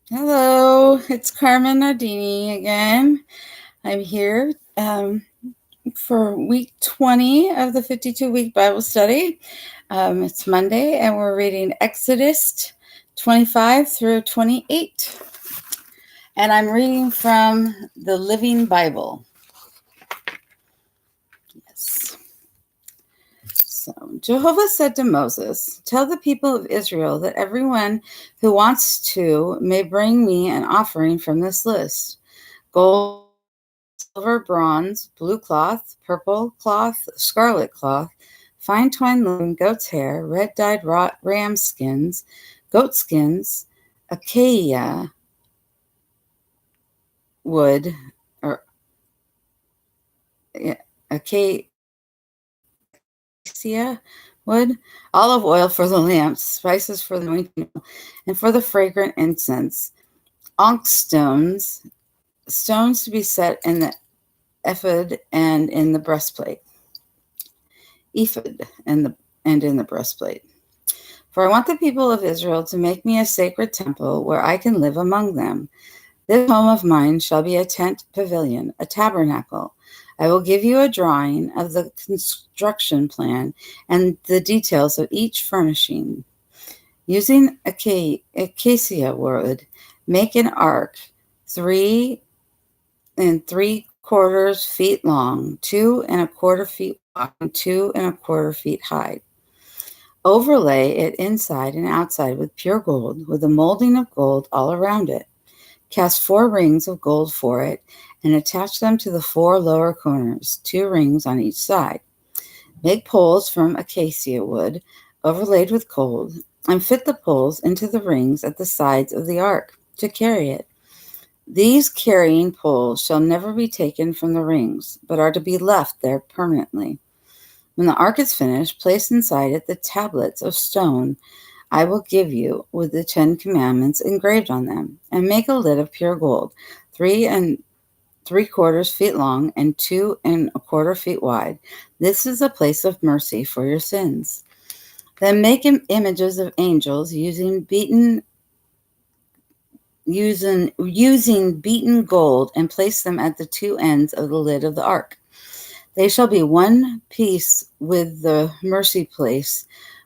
Hello, it's Carmen Nardini again. I'm here for week 20 of the 52-week Bible study. It's Monday, and we're reading Exodus 25 through 28. And I'm reading from the Living Bible. Yes. So Jehovah said to Moses, "Tell the people of Israel that everyone who wants to may bring me an offering from this list: gold, silver, bronze, blue cloth, purple cloth, scarlet cloth, fine twined linen, goat's hair, red dyed ram skins, goat skins, acacia wood, or acacia wood, olive oil for the lamps, spices for the anointing oil, and for the fragrant incense, onyx stones to be set in the ephod and in the breastplate. And in the breastplate. For I want the people of Israel to make me a sacred temple where I can live among them. This home of mine shall be a tent pavilion, a tabernacle. I will give you a drawing of the construction plan and the details of each furnishing. Using acacia wood, make an ark 3 3/4 feet long, 2 1/4 feet wide, and 2 1/4 feet high. Overlay it inside and outside with pure gold, with a molding of gold all around it. Cast 4 rings of gold for it, and attach them to the 4 lower corners, 2 rings on each side. Make poles from acacia wood, overlaid with gold, and fit the poles into the rings at the sides of the ark to carry it. These carrying poles shall never be taken from the rings, but are to be left there permanently. When the ark is finished, place inside it the tablets of stone I will give you, with the 10 commandments engraved on them, and make a lid of pure gold, 3 3/4 feet long and 2 1/4 feet wide. This is a place of mercy for your sins. Then make images of angels using beaten gold, and place them at the 2 ends of the lid of the ark. They shall be one piece with the mercy place,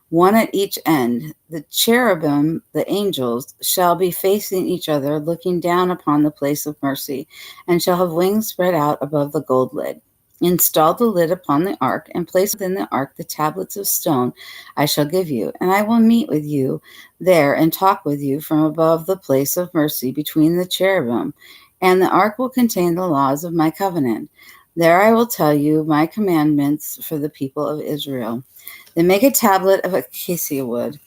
one at each end. The cherubim, the angels, shall be facing each other, looking down upon the place of mercy, and shall have wings spread out above the gold lid. Install the lid upon the ark, and place within the ark the tablets of stone I shall give you, and I will meet with you there and talk with you from above the place of mercy between the cherubim, and the ark will contain the laws of my covenant. There I will tell you my commandments for the people of Israel. Then make a tablet of acacia wood,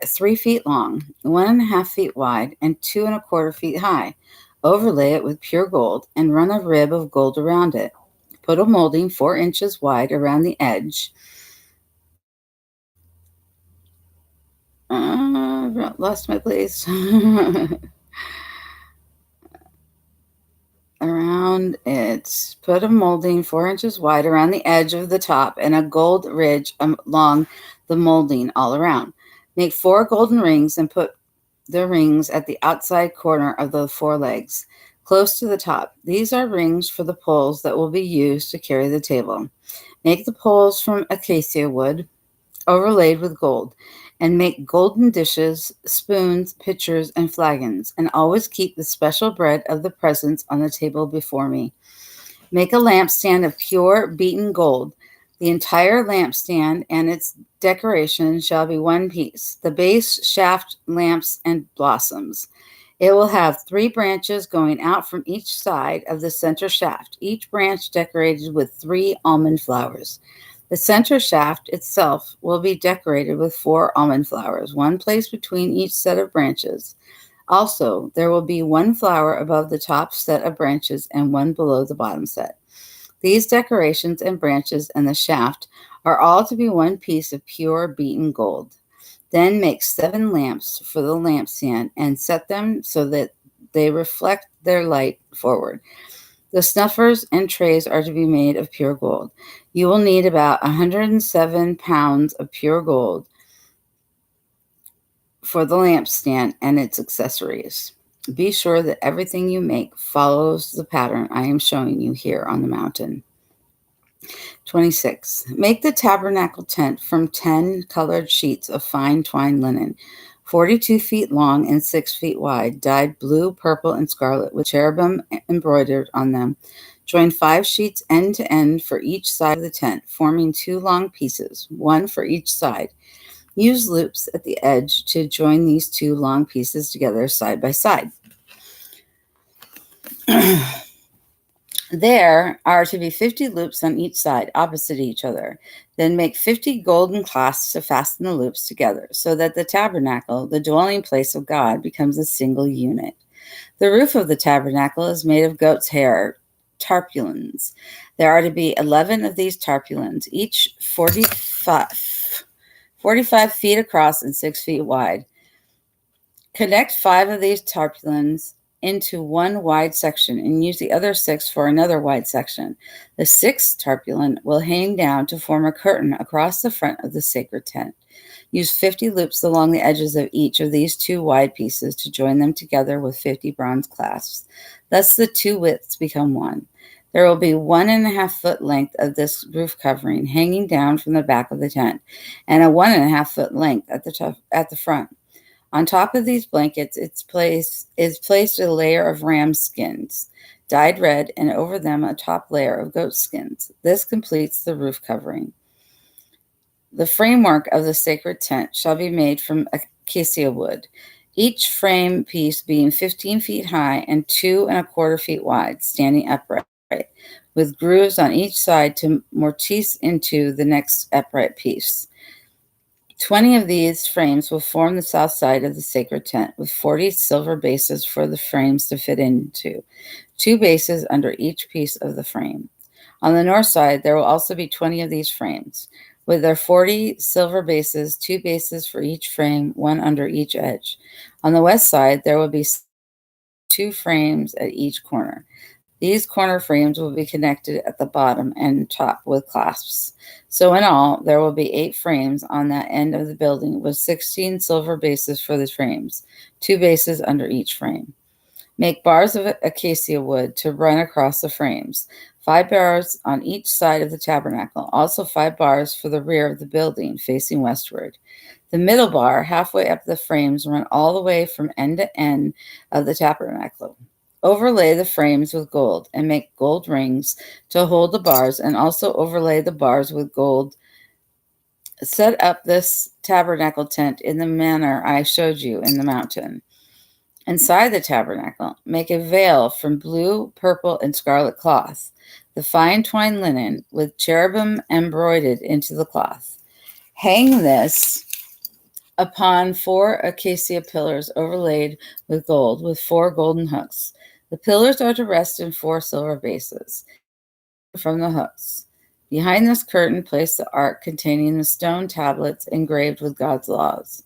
3 feet long, 1 1/2 feet wide, and 2 1/4 feet high. Overlay it with pure gold, and run a rib of gold around it. Put a molding 4 inches wide around the edge. Lost my place. Around it. Put a molding 4 inches wide around the edge of the top, and a gold ridge along the molding all around. Make 4 golden rings, and put the rings at the outside corner of the 4 legs, close to the top. These are rings for the poles that will be used to carry the table. Make the poles from acacia wood, overlaid with gold, and make golden dishes, spoons, pitchers, and flagons, and always keep the special bread of the presence on the table before me. Make a lampstand of pure beaten gold. The entire lampstand and its decoration shall be one piece: the base, shaft, lamps, and blossoms. It will have 3 branches going out from each side of the center shaft, each branch decorated with 3 almond flowers. The center shaft itself will be decorated with 4 almond flowers, one placed between each set of branches. Also, there will be 1 flower above the top set of branches and 1 below the bottom set. These decorations and branches and the shaft are all to be one piece of pure beaten gold. Then make 7 lamps for the lampstand and set them so that they reflect their light forward. The snuffers and trays are to be made of pure gold. You will need about 107 pounds of pure gold for the lampstand and its accessories. Be sure that everything you make follows the pattern I am showing you here on the mountain. 26. Make the tabernacle tent from 10 colored sheets of fine twined linen, 42 feet long and 6 feet wide, dyed blue, purple, and scarlet with cherubim embroidered on them. Join 5 sheets end to end for each side of the tent, forming 2 long pieces, one for each side. Use loops at the edge to join these 2 long pieces together side by side. There are to be 50 loops on each side, opposite each other. Then make 50 golden clasps to fasten the loops together, so that the tabernacle, the dwelling place of God, becomes a single unit. The roof of the tabernacle is made of goat's hair, tarpaulins. There are to be 11 of these tarpaulins, each 45 feet across and 6 feet wide. Connect 5 of these tarpaulins into one wide section and use the other 6 for another wide section. The 6th tarpaulin will hang down to form a curtain across the front of the sacred tent. Use 50 loops along the edges of each of these 2 wide pieces to join them together with 50 bronze clasps. Thus the 2 widths become one. There will be 1.5 foot length of this roof covering hanging down from the back of the tent, and a 1.5 foot length at the front. On top of these blankets is placed a layer of ram skins, dyed red, and over them a top layer of goat skins. This completes the roof covering. The framework of the sacred tent shall be made from acacia wood, each frame piece being 15 feet high and 2.25 feet wide, standing upright, with grooves on each side to mortise into the next upright piece. 20 of these frames will form the south side of the sacred tent, with 40 silver bases for the frames to fit into, 2 bases under each piece of the frame. On the north side, there will also be 20 of these frames, with their 40 silver bases, 2 bases for each frame, 1 under each edge. On the west side, there will be 2 frames at each corner. These corner frames will be connected at the bottom and top with clasps. So in all, there will be 8 frames on that end of the building with 16 silver bases for the frames, 2 bases under each frame. Make bars of acacia wood to run across the frames, 5 bars on each side of the tabernacle, also 5 bars for the rear of the building facing westward. The middle bar, halfway up the frames, run all the way from end to end of the tabernacle. Overlay the frames with gold and make gold rings to hold the bars, and also overlay the bars with gold. Set up this tabernacle tent in the manner I showed you in the mountain. Inside the tabernacle, make a veil from blue, purple, and scarlet cloth, the fine twined linen with cherubim embroidered into the cloth. Hang this upon 4 acacia pillars overlaid with gold, with 4 golden hooks. The pillars are to rest in 4 silver bases from the hooks. Behind this curtain, place the ark containing the stone tablets engraved with God's laws.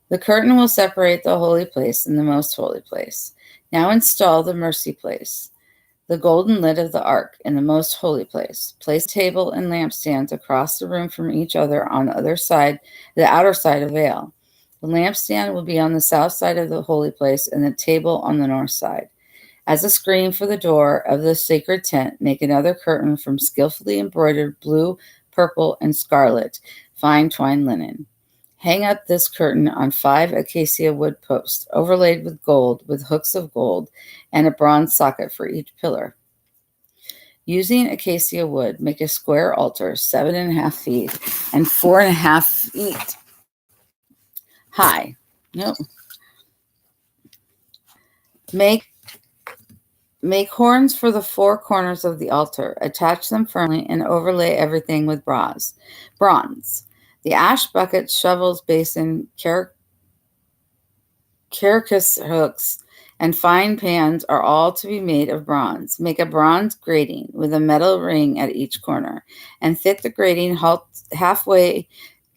The curtain will separate the holy place and the most holy place. Now install the mercy place, the golden lid of the ark, in the most holy place. Place table and lampstands across the room from each other on the outer side of the veil. The lampstand will be on the south side of the holy place and the table on the north side. As a screen for the door of the sacred tent, make another curtain from skillfully embroidered blue, purple, and scarlet fine twined linen. Hang up this curtain on 5 acacia wood posts, overlaid with gold, with hooks of gold, and a bronze socket for each pillar. Using acacia wood, make a square altar 7.5 feet and 4.5 feet high. Make horns for the 4 corners of the altar. Attach them firmly and overlay everything with bronze. The ash bucket, shovels, basin, carcass hooks, and fine pans are all to be made of bronze. Make a bronze grating with a metal ring at each corner, and fit the grating halfway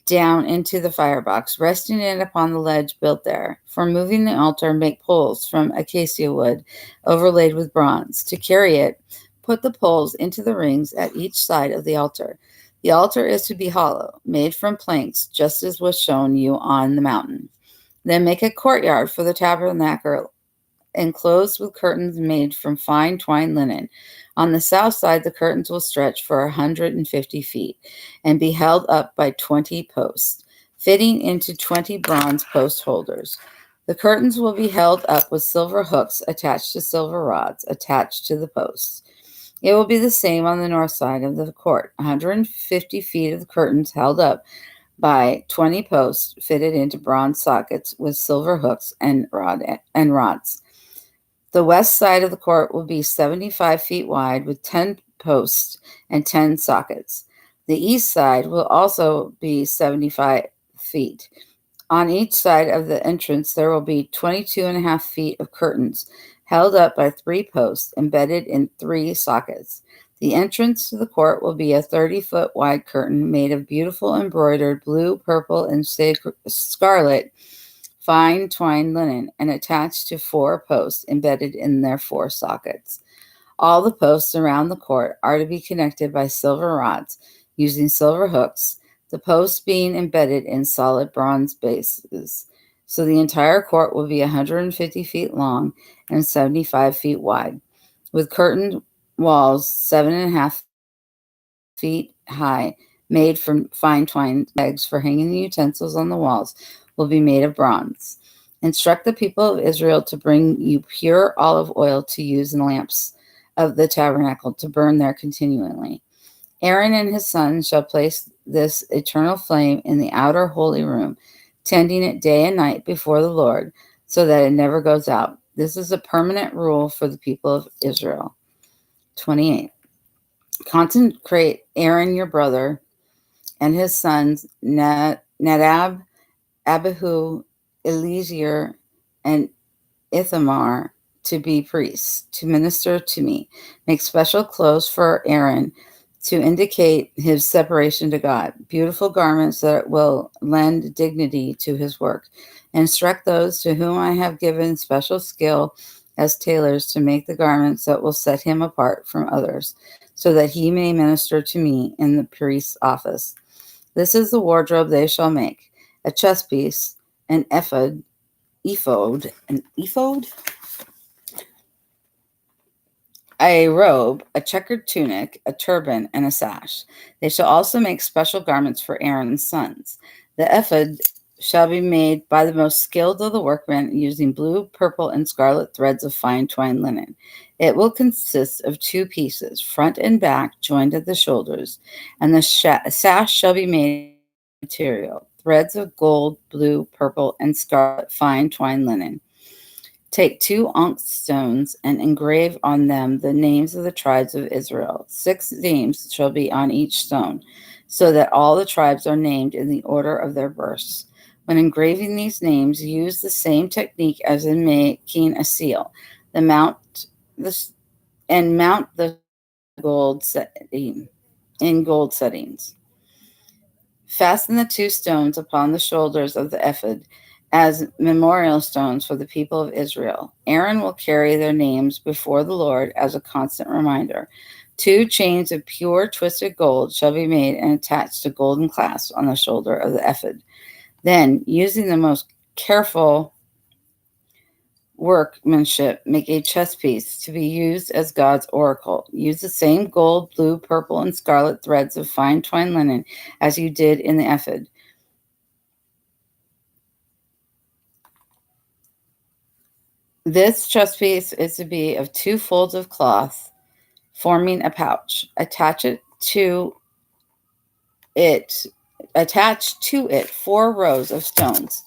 down into the firebox, resting it upon the ledge built there. For moving the altar, make poles from acacia wood overlaid with bronze. To carry it, put the poles into the rings at each side of the altar. The altar is to be hollow, made from planks, just as was shown you on the mountain. Then make a courtyard for the tabernacle enclosed with curtains made from fine twined linen. On the south side, the curtains will stretch for 150 feet and be held up by 20 posts, fitting into 20 bronze post holders. The curtains will be held up with silver hooks attached to silver rods attached to the posts. It will be the same on the north side of the court. 150 feet of the curtains held up by 20 posts fitted into bronze sockets with silver hooks and rods. The west side of the court will be 75 feet wide with 10 posts and 10 sockets. The east side will also be 75 feet. On each side of the entrance, there will be 22.5 feet of curtains held up by 3 posts embedded in 3 sockets. The entrance to the court will be a 30-foot wide curtain made of beautiful embroidered blue, purple, and scarlet fine twined linen and attached to 4 posts embedded in their 4 sockets. All the posts around the court are to be connected by silver rods using silver hooks, the posts being embedded in solid bronze bases. So the entire court will be 150 feet long and 75 feet wide, with curtained walls 7.5 feet high, made from fine twined legs for hanging the utensils on the walls, will be made of bronze. Instruct the people of Israel to bring you pure olive oil to use in the lamps of the tabernacle to burn there continually. Aaron and his sons shall place this eternal flame in the outer holy room, tending it day and night before the Lord, so that it never goes out. This is a permanent rule for the people of Israel. 28. Consecrate Aaron your brother and his sons Nadab, Abihu, Eleazar, and Ithamar to be priests, to minister to me. Make special clothes for Aaron to indicate his separation to God, beautiful garments that will lend dignity to his work. Instruct those to whom I have given special skill as tailors to make the garments that will set him apart from others, so that he may minister to me in the priest's office. This is the wardrobe they shall make: a chest piece, an ephod, a robe, a checkered tunic, a turban, and a sash. They shall also make special garments for Aaron's sons. The ephod shall be made by the most skilled of the workmen, using blue, purple, and scarlet threads of fine twined linen. It will consist of 2 pieces, front and back, joined at the shoulders, and the sash shall be made of material, threads of gold, blue, purple, and scarlet fine twined linen. Take 2 onyx stones and engrave on them the names of the tribes of Israel. 6 names shall be on each stone, so that all the tribes are named in the order of their births. When engraving these names, use the same technique as in making a seal. Mount the gold setting in gold settings. Fasten the 2 stones upon the shoulders of the ephod as memorial stones for the people of Israel. Aaron will carry their names before the Lord as a constant reminder. 2 chains of pure twisted gold shall be made and attached to golden clasps on the shoulder of the ephod. Then, using the most careful workmanship, make a chest piece to be used as God's oracle. Use the same gold, blue, purple, and scarlet threads of fine twined linen as you did in the ephod. This chest piece is to be of 2 folds of cloth, forming a pouch. Attach to it 4 rows of stones: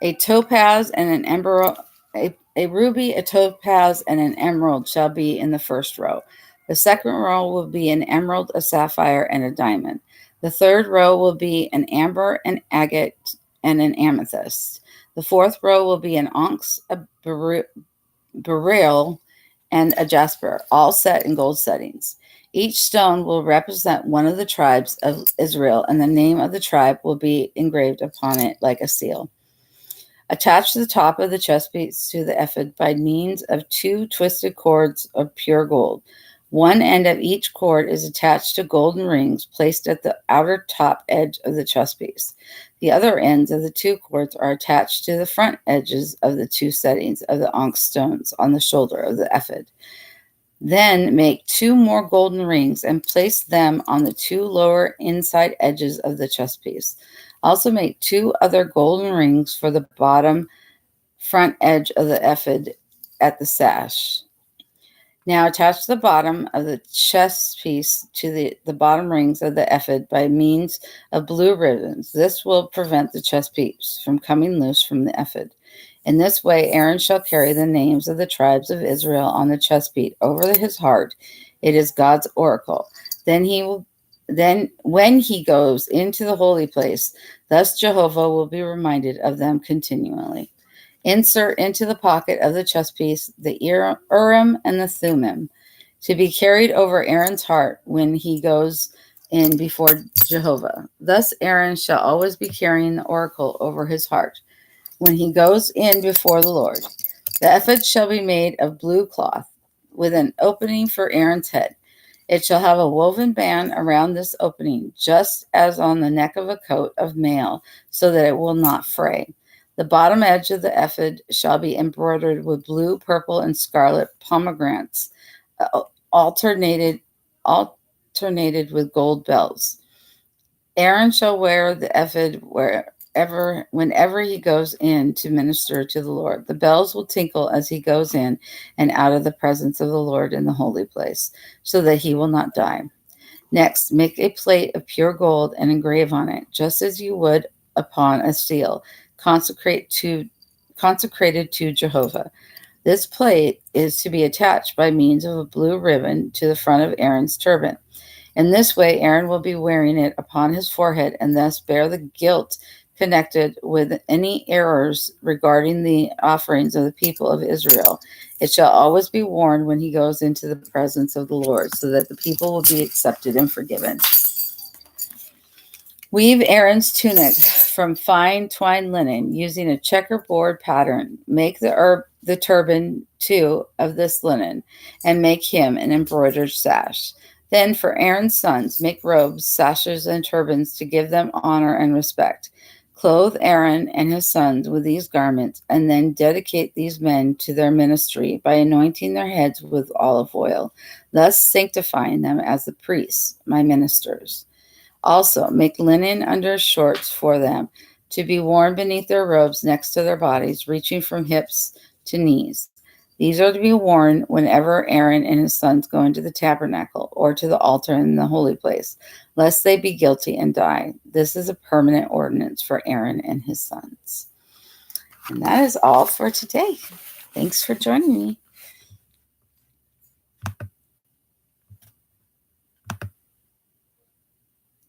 a topaz and an emerald, a ruby, a topaz, and an emerald shall be in the first row. The second row will be an emerald, a sapphire, and a diamond. The third row will be an amber, an agate, and an amethyst. The fourth row will be an onyx, a beryl, and a jasper, all set in gold settings. Each stone will represent one of the tribes of Israel, and the name of the tribe will be engraved upon it like a seal. Attach the top of the chest piece to the ephod by means of 2 twisted cords of pure gold. One end of each cord is attached to golden rings placed at the outer top edge of the chest piece. The other ends of the two cords are attached to the front edges of the two settings of the onyx stones on the shoulder of the ephod. Then make 2 more golden rings and place them on the 2 lower inside edges of the chest piece. Also make 2 other golden rings for the bottom front edge of the ephod at the sash. Now attach the bottom of the chest piece to the bottom rings of the ephod by means of blue ribbons. This will prevent the chest piece from coming loose from the ephod. In this way, Aaron shall carry the names of the tribes of Israel on the chest piece over his heart. It is God's oracle. Then when he goes into the holy place, thus Jehovah will be reminded of them continually. Insert into the pocket of the chest piece the Urim and the Thummim, to be carried over Aaron's heart when he goes in before Jehovah. Thus Aaron shall always be carrying the oracle over his heart when he goes in before the Lord. The ephod shall be made of blue cloth, with an opening for Aaron's head. It shall have a woven band around this opening, just as on the neck of a coat of mail, so that it will not fray. The bottom edge of the ephod shall be embroidered with blue, purple, and scarlet pomegranates, alternated with gold bells. Aaron shall wear the ephod whenever he goes in to minister to the Lord. The bells will tinkle as he goes in and out of the presence of the Lord in the holy place, so that he will not die. Next, make a plate of pure gold and engrave on it, just as you would upon a seal, consecrated to Jehovah. This plate is to be attached by means of a blue ribbon to the front of Aaron's turban. In this way, Aaron will be wearing it upon his forehead and thus bear the guilt connected with any errors regarding the offerings of the people of Israel. It shall always be worn when he goes into the presence of the Lord, so that the people will be accepted and forgiven. Weave Aaron's tunic from fine twined linen using a checkerboard pattern. Make the turban too of this linen, and make him an embroidered sash. Then for Aaron's sons, make robes, sashes, and turbans to give them honor and respect. Clothe Aaron and his sons with these garments, and then dedicate these men to their ministry by anointing their heads with olive oil, thus sanctifying them as the priests, my ministers. Also, make linen undershorts for them to be worn beneath their robes next to their bodies, reaching from hips to knees. These are to be worn whenever Aaron and his sons go into the tabernacle or to the altar in the holy place, lest they be guilty and die. This is a permanent ordinance for Aaron and his sons. And that is all for today. Thanks for joining me.